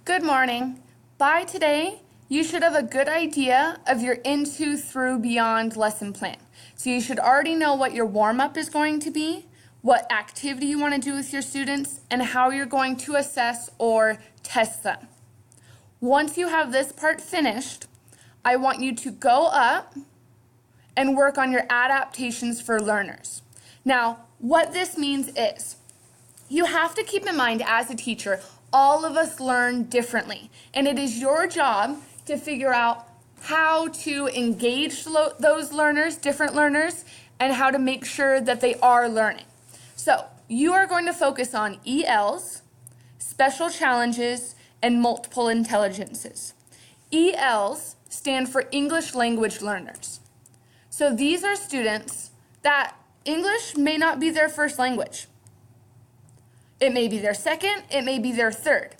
Good morning. By today, you should have a good idea of your Into, Through, Beyond lesson plan. So you should already know what your warm-up is going to be, what activity you want to do with your students, and how you're going to assess or test them. Once you have this part finished, I want you to go up and work on your adaptations for learners. Now, what this means is, you have to keep in mind as a teacher, all of us learn differently, and it is your job to figure out how to engage those learners, different learners, and how to make sure that they are learning. So you are going to focus on ELs, special challenges, and multiple intelligences. ELs stand for English language learners. So these are students that English may not be their first language. It may be their second, it may be their third.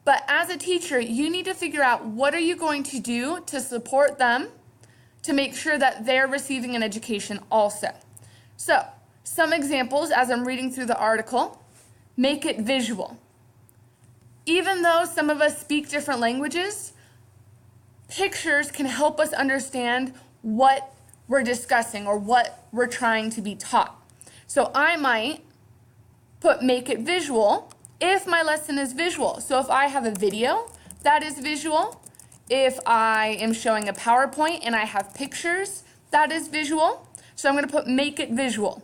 But as a teacher, you need to figure out what are you going to do to support them to make sure that they're receiving an education also. So, some examples as I'm reading through the article, make it visual. Even though some of us speak different languages, pictures can help us understand what we're discussing or what we're trying to be taught. So I might make it visual if my lesson is visual. So if I have a video, that is visual. If I am showing a PowerPoint and I have pictures, that is visual. So I'm going to put make it visual.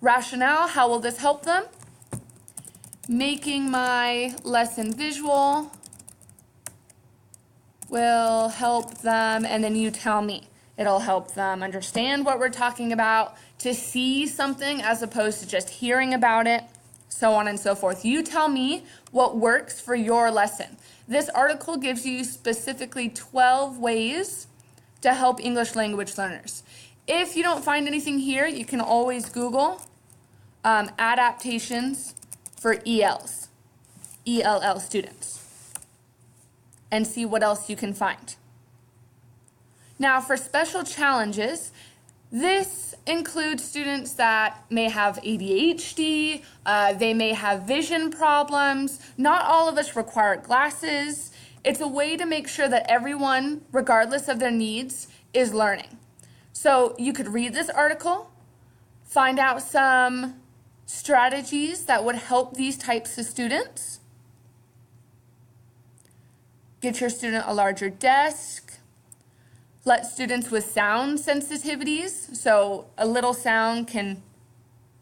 Rationale, how will this help them? Making my lesson visual will help them, and then you tell me. It'll help them understand what we're talking about, to see something as opposed to just hearing about it, so on and so forth. You tell me what works for your lesson. This article gives you specifically 12 ways to help English language learners. If you don't find anything here, you can always Google adaptations for ELs, ELL students, and see what else you can find. Now for special challenges, this includes students that may have ADHD, they may have vision problems. Not all of us require glasses. It's a way to make sure that everyone, regardless of their needs, is learning. So you could read this article, find out some strategies that would help these types of students. Get your student a larger desk. Let students with sound sensitivities, so a little sound can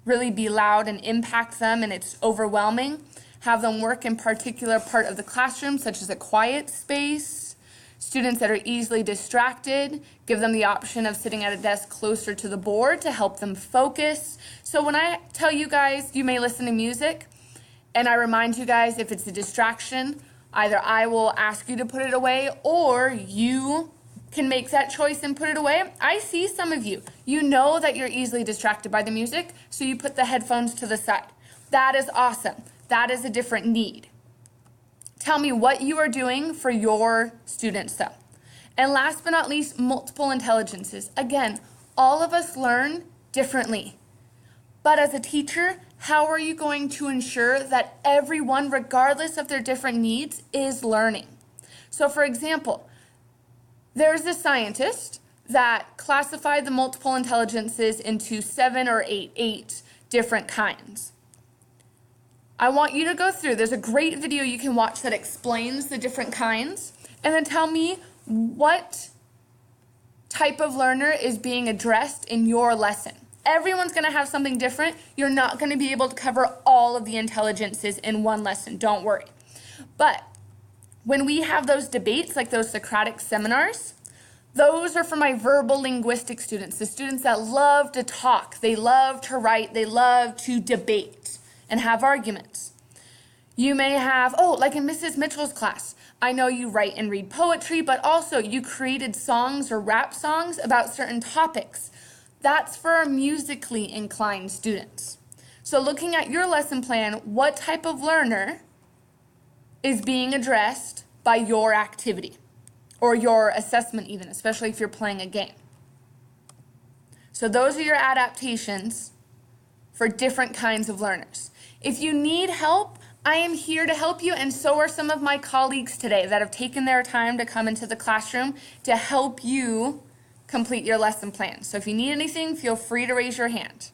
really be loud and impact them and it's overwhelming. Have them work in particular part of the classroom, such as a quiet space. Students that are easily distracted, give them the option of sitting at a desk closer to the board to help them focus. So when I tell you guys, you may listen to music, and I remind you guys if it's a distraction, either I will ask you to put it away or you can make that choice and put it away. I see some of you. You know that you're easily distracted by the music, so you put the headphones to the side. That is awesome. That is a different need. Tell me what you are doing for your students though. And last but not least, multiple intelligences. Again, all of us learn differently. But as a teacher, how are you going to ensure that everyone, regardless of their different needs, is learning? So for example, there's a scientist that classified the multiple intelligences into 7 or 8 different kinds. I want you to go through, there's a great video you can watch that explains the different kinds, and then tell me what type of learner is being addressed in your lesson. Everyone's going to have something different. You're not going to be able to cover all of the intelligences in one lesson, don't worry. But when we have those debates, like those Socratic seminars, those are for my verbal linguistic students, the students that love to talk, they love to write, they love to debate and have arguments. You may have, like in Mrs. Mitchell's class, I know you write and read poetry, but also you created songs or rap songs about certain topics. That's for our musically inclined students. So looking at your lesson plan, what type of learner is being addressed by your activity or your assessment even, especially if you're playing a game. So those are your adaptations for different kinds of learners. If you need help, I am here to help you, and so are some of my colleagues today that have taken their time to come into the classroom to help you complete your lesson plan. So if you need anything, feel free to raise your hand.